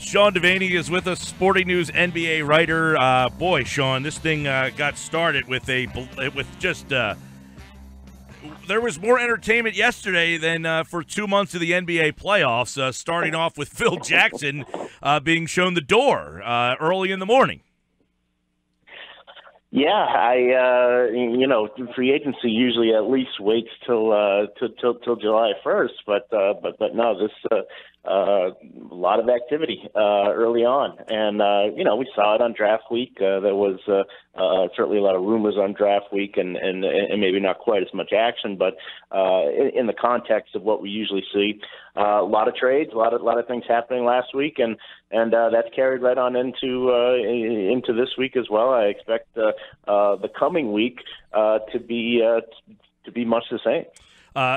Sean Deveney is with us, Sporting News NBA writer. Boy, Sean, this thing got started with just there was more entertainment yesterday than for 2 months of the NBA playoffs, starting off with Phil Jackson being shown the door early in the morning. Yeah, free agency usually at least waits till July 1st, but no, this a lot of activity early on, and we saw it on draft week. There was certainly a lot of rumors on draft week, and maybe not quite as much action, but in the context of what we usually see, a lot of trades, a lot of things happening last week, and that's carried right on into this week as well. I expect the coming week to be much the same.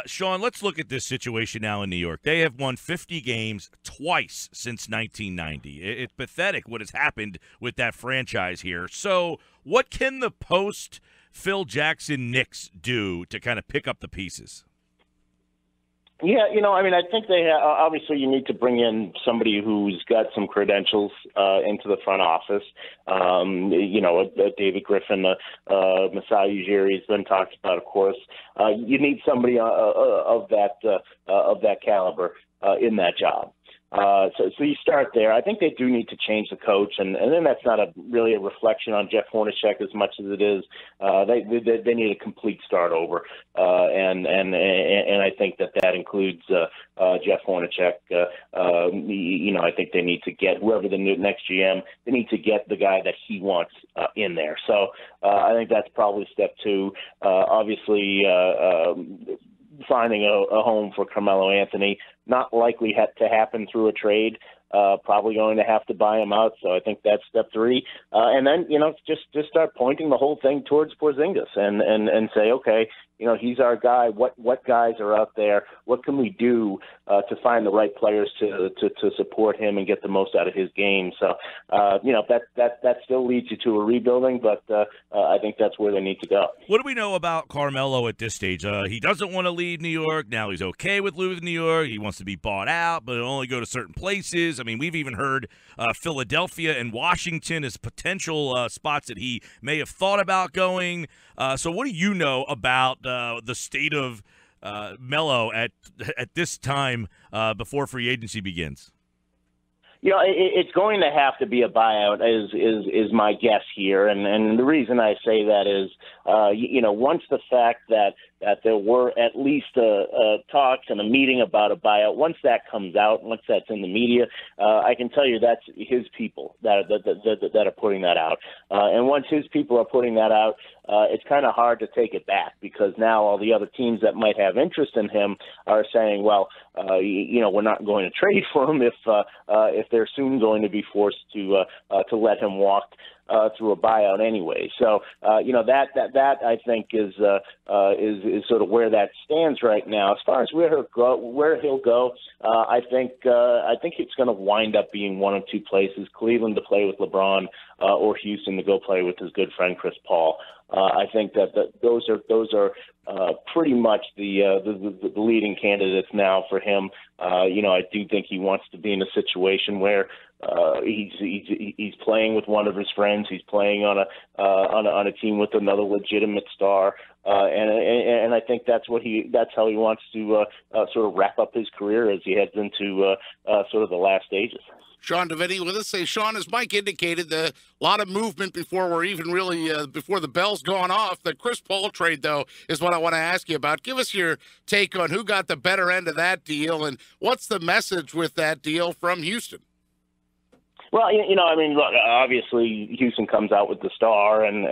Sean, let's look at this situation now in New York. They have won 50 games twice since 1990. It's pathetic what has happened with that franchise here. So what can the post-Phil Jackson Knicks do to kind of pick up the pieces? Yeah, I think they obviously you need to bring in somebody who's got some credentials into the front office. David Griffin, Masai Ujiri has been talked about, of course. You need somebody of that caliber in that job. So you start there. I think they do need to change the coach, and then that's not really a reflection on Jeff Hornacek as much as it is. They need a complete start over, and I think that includes Jeff Hornacek. I think they need to get whoever the next GM. They need to get the guy that he wants in there. So I think that's probably step two. Obviously. Finding a home for Carmelo Anthony, not likely to happen through a trade. Probably going to have to buy him out. So I think that's step three. And then, just start pointing the whole thing towards Porzingis and say, okay, he's our guy. What guys are out there? What can we do to find the right players to support him and get the most out of his game? So, that still leads you to a rebuilding, but I think that's where they need to go. What do we know about Carmelo at this stage? He doesn't want to leave New York. Now he's okay with leaving New York. He wants to be bought out, but he'll only go to certain places. I mean, we've even heard Philadelphia and Washington as potential spots that he may have thought about going. So what do you know about the state of Melo at this time before free agency begins? It's going to have to be a buyout, is my guess here, and the reason I say that is, once the fact that there were at least talks and a meeting about a buyout, once that comes out, once that's in the media, I can tell you that's his people that are putting that out, and once his people are putting that out, it's kind of hard to take it back, because now all the other teams that might have interest in him are saying, well, we're not going to trade for him if they're soon going to be forced to let him walk through a buyout anyway. So that I think is sort of where that stands right now. As far as where he'll go, I think it's going to wind up being one of two places: Cleveland to play with LeBron, or Houston to go play with his good friend Chris Paul. I think that those are pretty much the leading candidates now for him. I do think he wants to be in a situation where he's playing with one of his friends. He's playing on a team with another legitimate star, and I think that's how he wants to sort of wrap up his career as he heads into sort of the last stages. Sean Deveney with us. Say, Sean, as Mike indicated, a lot of movement before we're even really before the bell's gone off. The Chris Paul trade, though, is what I want to ask you about. Give us your take on who got the better end of that deal, and what's the message with that deal from Houston? Well, look, obviously Houston comes out with the star, and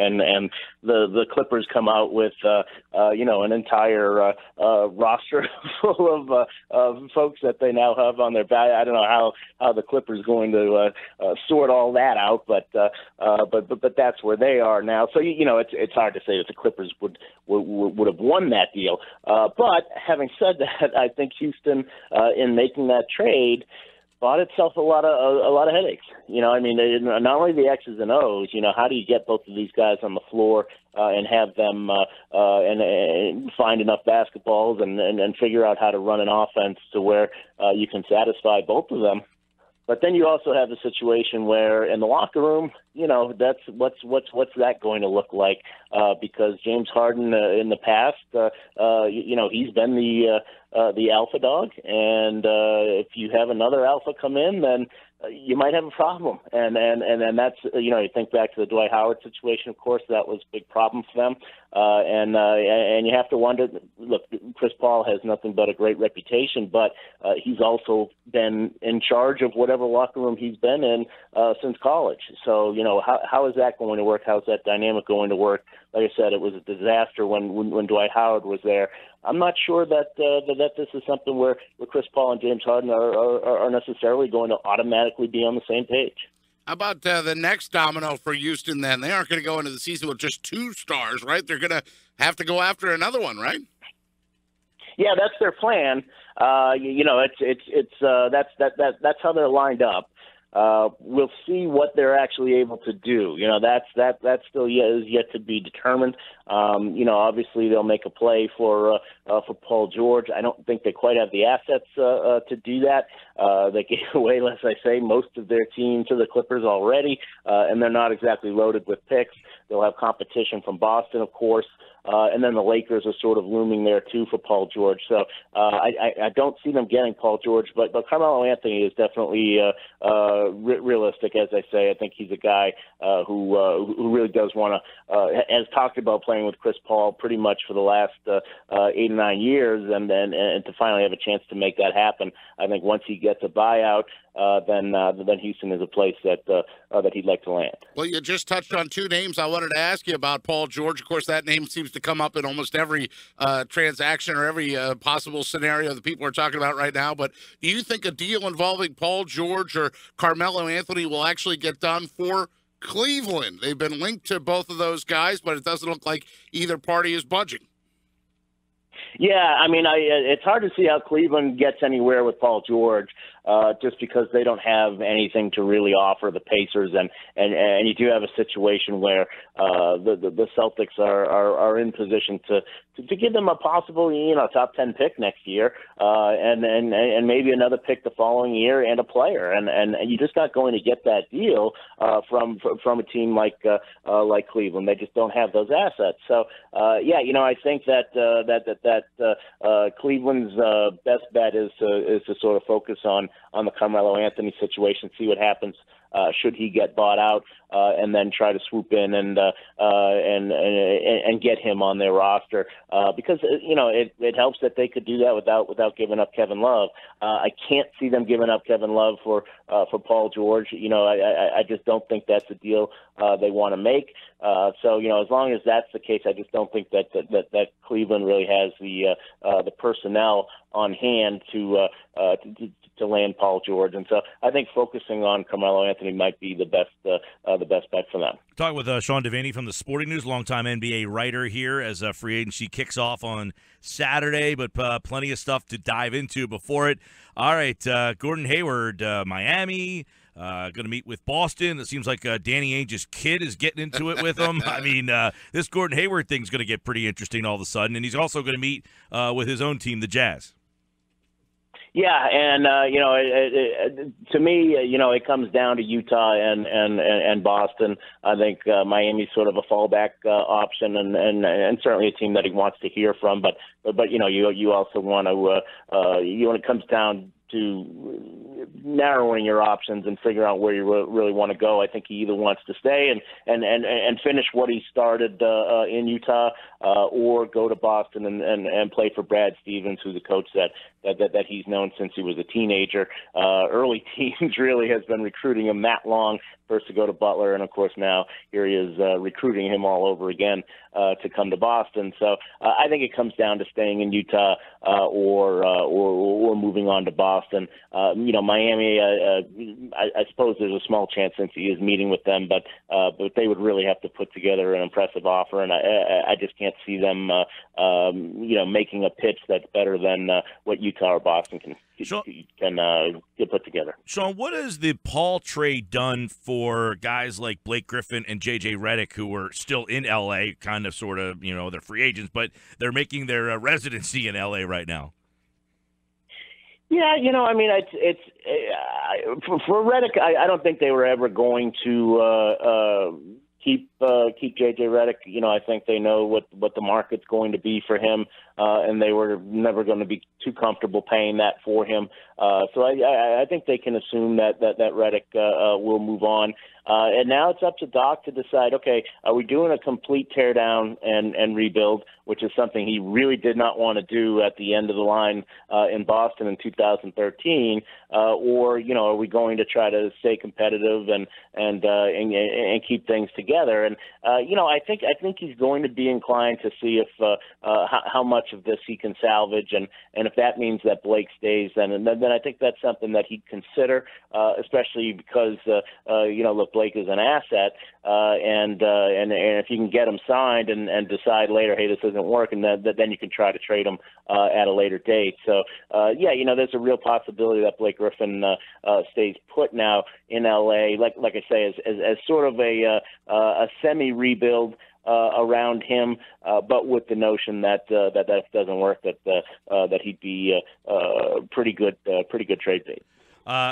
the Clippers come out with, an entire roster full of folks that they now have on their back. I don't know how the Clippers going to sort all that out, but that's where they are now. So it's hard to say that the Clippers would have won that deal. But having said that, I think Houston, in making that trade, bought itself a lot of headaches. Not only the X's and O's. How do you get both of these guys on the floor and have them and find enough basketballs and figure out how to run an offense to where you can satisfy both of them? But then you also have the situation where in the locker room, that's what's that going to look like? Because James Harden in the past, he's been the alpha dog, and if you have another alpha come in, then you might have a problem. And that's, you think back to the Dwight Howard situation, of course, that was a big problem for them. And you have to wonder, look, Chris Paul has nothing but a great reputation, but he's also been in charge of whatever locker room he's been in since college. So, how is that going to work? How's that dynamic going to work? Like I said, it was a disaster when Dwight Howard was there. I'm not sure that this is something where Chris Paul and James Harden are necessarily going to automatically be on the same page. How about the next domino for Houston then? They aren't going to go into the season with just 2 stars, right? They're going to have to go after another one, right? Yeah, that's their plan. That's how they're lined up. We'll see what they're actually able to do. That still is yet to be determined. Obviously they'll make a play for Paul George. I don't think they quite have the assets to do that. They gave away, as I say, most of their team to the Clippers already, and they're not exactly loaded with picks. They'll have competition from Boston, of course. And then the Lakers are sort of looming there, too, for Paul George. So I don't see them getting Paul George, but Carmelo Anthony is definitely realistic, as I say. I think he's a guy who really does want to, has talked about playing with Chris Paul pretty much for the last 8 or 9 years, and to finally have a chance to make that happen. I think once he gets a buyout, then Houston is a place that he'd like to land. Well, you just touched on 2 names I wanted to ask you about. Paul George, of course, that name seems to come up in almost every transaction or every possible scenario that people are talking about right now. But do you think a deal involving Paul George or Carmelo Anthony will actually get done for Cleveland? They've been linked to both of those guys, but it doesn't look like either party is budging. Yeah, I mean, it's hard to see how Cleveland gets anywhere with Paul George, just because they don't have anything to really offer the Pacers, and you do have a situation where the Celtics are in position to give them a possible top 10 pick next year, and maybe another pick the following year and a player, and you're just not going to get that deal from a team like Cleveland. They just don't have those assets. So I think that Cleveland's best bet is to sort of focus on the Carmelo Anthony situation, see what happens should he get bought out, and then try to swoop in and get him on their roster, because it helps that they could do that without giving up Kevin Love. I can't see them giving up Kevin Love for Paul George. I just don't think that's a deal they want to make. So as long as that's the case, I just don't think that Cleveland really has the personnel on hand to land Paul George, and so I think focusing on Carmelo Anthony might be the best bet for them. Talking with Sean Deveney from the Sporting News, longtime NBA writer here, as free agency kicks off on Saturday, but plenty of stuff to dive into before it. All right, Gordon Hayward, Miami. Going to meet with Boston. It seems like Danny Ainge's kid is getting into it with him. I mean, this Gordon Hayward thing's going to get pretty interesting all of a sudden, and he's also going to meet with his own team, the Jazz. Yeah, and to me, it comes down to Utah and Boston. I think Miami's sort of a fallback option, and certainly a team that he wants to hear from. But you also want to when it comes down to narrowing your options and figure out where you really want to go. I think he either wants to stay and finish what he started in Utah, or go to Boston and play for Brad Stevens, who's a coach that he's known since he was a teenager. Early teams really has been recruiting him that long, first to go to Butler, and of course now here he is recruiting him all over again to come to Boston. So I think it comes down to staying in Utah or moving on to Boston. Miami, I suppose there's a small chance since he is meeting with them, but they would really have to put together an impressive offer, and I just can't see them making a pitch that's better than what Utah or Boston can put together. Sean, what has the Paul trade done for guys like Blake Griffin and J.J. Redick, who are still in L.A., kind of, sort of, they're free agents, but they're making their residency in L.A. right now? Yeah, I mean, for Redick, I don't think they were ever going to keep JJ Redick. I think they know what the market's going to be for him, and they were never going to be too comfortable paying that for him. So I think they can assume that Redick will move on. And now it's up to Doc to decide, okay, are we doing a complete teardown and rebuild, which is something he really did not want to do at the end of the line in Boston in 2013, or, are we going to try to stay competitive and keep things together? And, I think he's going to be inclined to see if how much of this he can salvage, and if that means that Blake stays, then I think that's something that he'd consider, especially because, look, Blake is an asset, and if you can get him signed and decide later, hey, this isn't working, then you can try to trade him at a later date. So, there's a real possibility that Blake Griffin stays put now in L.A. Like I say, as sort of a semi-rebuild around him, but with the notion that doesn't work, that he'd be pretty good trade bait.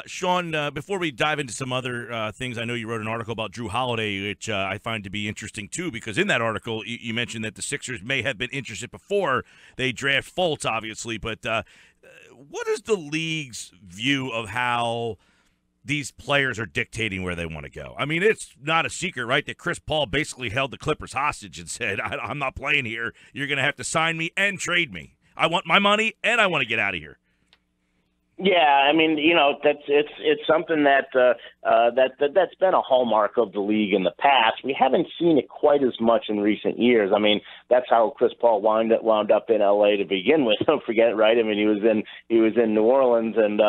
Sean, before we dive into some other things, I know you wrote an article about Jrue Holiday, which I find to be interesting, too, because in that article, you mentioned that the Sixers may have been interested before they draft Fultz, obviously, but what is the league's view of how these players are dictating where they want to go? I mean, it's not a secret, right, that Chris Paul basically held the Clippers hostage and said, I'm not playing here. You're going to have to sign me and trade me. I want my money, and I want to get out of here. Yeah, I mean, it's something that's been a hallmark of the league in the past. We haven't seen it quite as much in recent years. I mean, that's how Chris Paul wound up in L.A. to begin with. Don't forget, right? I mean, he was in New Orleans and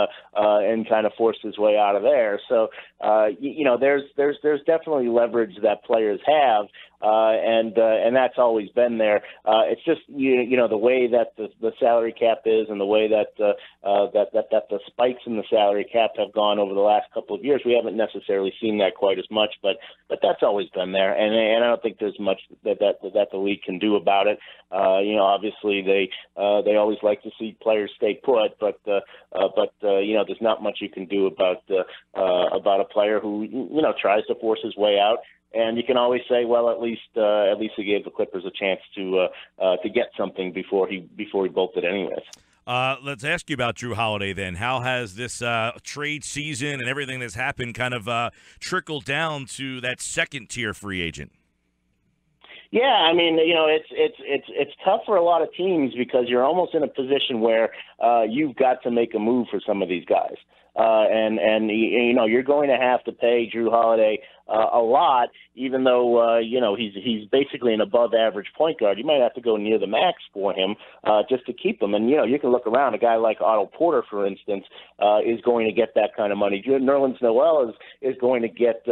kind of forced his way out of there. So, there's definitely leverage that players have. And that's always been there. It's just the way that the salary cap is, and the way that the spikes in the salary cap have gone over the last couple of years. We haven't necessarily seen that quite as much, but that's always been there. And I don't think there's much that the league can do about it. Obviously they always like to see players stay put, but there's not much you can do about a player who tries to force his way out. And you can always say, well, at least he gave the Clippers a chance to get something before he bolted, anyways. Let's ask you about Jrue Holiday then. How has this trade season and everything that's happened kind of trickled down to that second tier free agent? Yeah, I mean, it's tough for a lot of teams because you're almost in a position where you've got to make a move for some of these guys. And you're going to have to pay Jrue Holiday a lot, even though he's basically an above-average point guard. You might have to go near the max for him just to keep him. And you can look around. A guy like Otto Porter, for instance, is going to get that kind of money. Nerlens Noel is going to get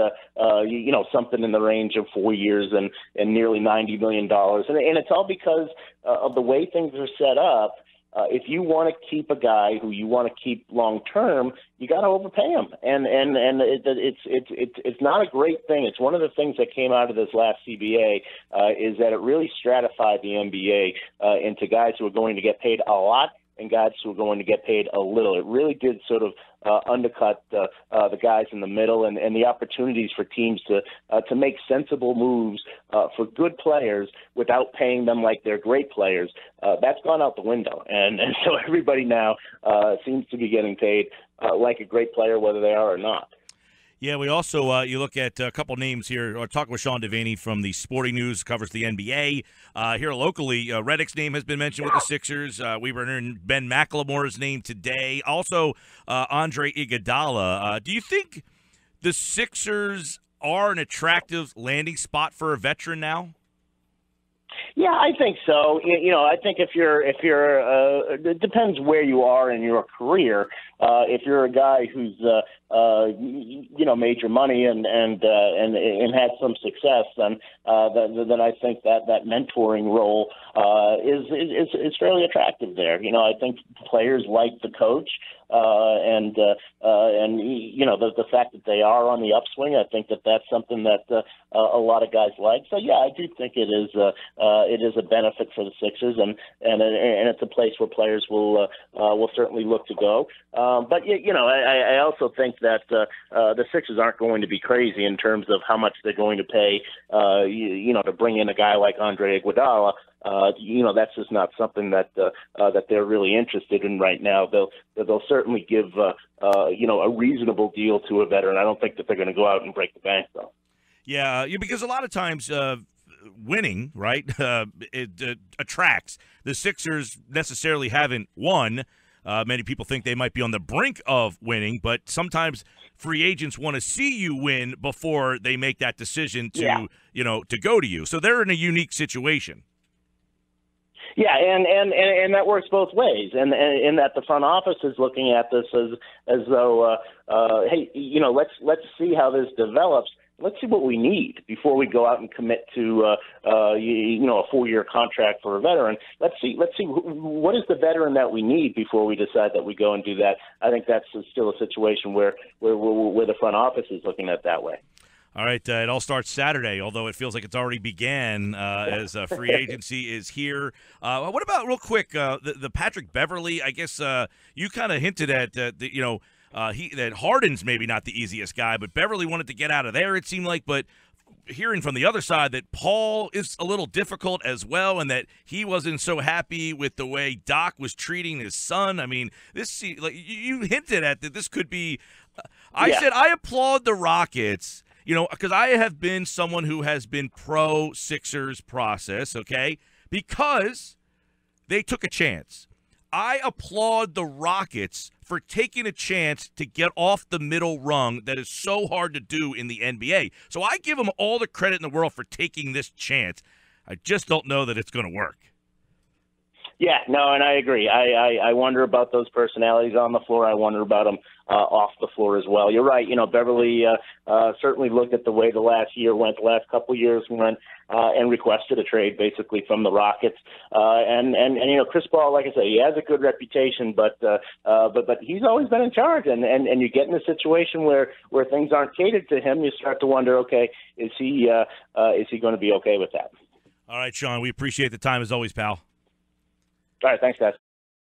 something in the range of 4 years and nearly $90 million. And it's all because of the way things are set up. If you want to keep a guy who you want to keep long term, you got to overpay him, and it's not a great thing. It's one of the things that came out of this last CBA is that it really stratified the NBA into guys who are going to get paid a lot and guys who are going to get paid a little. It really did sort of undercut the guys in the middle and the opportunities for teams to make sensible moves for good players without paying them like they're great players. That's gone out the window, and so everybody now seems to be getting paid like a great player, whether they are or not. Yeah, we also, you look at a couple names here. We're talking with Sean Deveney from the Sporting News, covers the NBA. Here locally, Redick's name has been mentioned with the Sixers. We were hearing Ben McLemore's name today. Also, Andre Iguodala. Do you think the Sixers are an attractive landing spot for a veteran now? Yeah, I think so. I think if you're, it depends where you are in your career. if you're a guy who's made your money and had some success, then I think that mentoring role is fairly attractive there. I think players like the coach, and the fact that they are on the upswing. I think that's something that a lot of guys like. So yeah, I do think it is a benefit for the Sixers, and it's a place where players will certainly look to go. But I also think that the Sixers aren't going to be crazy in terms of how much they're going to pay, to bring in a guy like Andre Iguodala. That's just not something that they're really interested in right now. They'll certainly give a reasonable deal to a veteran. I don't think that they're going to go out and break the bank, though. Yeah, because a lot of times winning, right, it attracts. The Sixers necessarily haven't won. Many people think they might be on the brink of winning, but sometimes free agents want to see you win before they make that decision to go to you. So they're in a unique situation. Yeah, and that works both ways, and in that the front office is looking at this as though, hey, let's see how this develops. Let's see what we need before we go out and commit to a 4-year contract for a veteran. Let's see what is the veteran that we need before we decide that we go and do that. I think that's still a situation where the front office is looking at it that way. All right, it all starts Saturday, although it feels like it's already began as free agency is here. What about, real quick, the Patrick Beverley? I guess you kind of hinted at that Harden's maybe not the easiest guy, but Beverley wanted to get out of there, it seemed like. But hearing from the other side that Paul is a little difficult as well, and that he wasn't so happy with the way Doc was treating his son. I mean, you hinted at that this could be. I said I applaud the Rockets. Because I have been someone who has been pro-Sixers process, okay, because they took a chance. I applaud the Rockets for taking a chance to get off the middle rung that is so hard to do in the NBA. So I give them all the credit in the world for taking this chance. I just don't know that it's going to work. Yeah, no, and I agree. I wonder about those personalities on the floor. I wonder about them off the floor as well. You're right. Beverley certainly looked at the way the last year went, the last couple of years went, and requested a trade basically from the Rockets. And Chris Paul, like I say, he has a good reputation, but he's always been in charge. And you get in a situation where things aren't catered to him, you start to wonder, okay, is he going to be okay with that? All right, Sean, we appreciate the time as always, pal. All right, thanks, guys.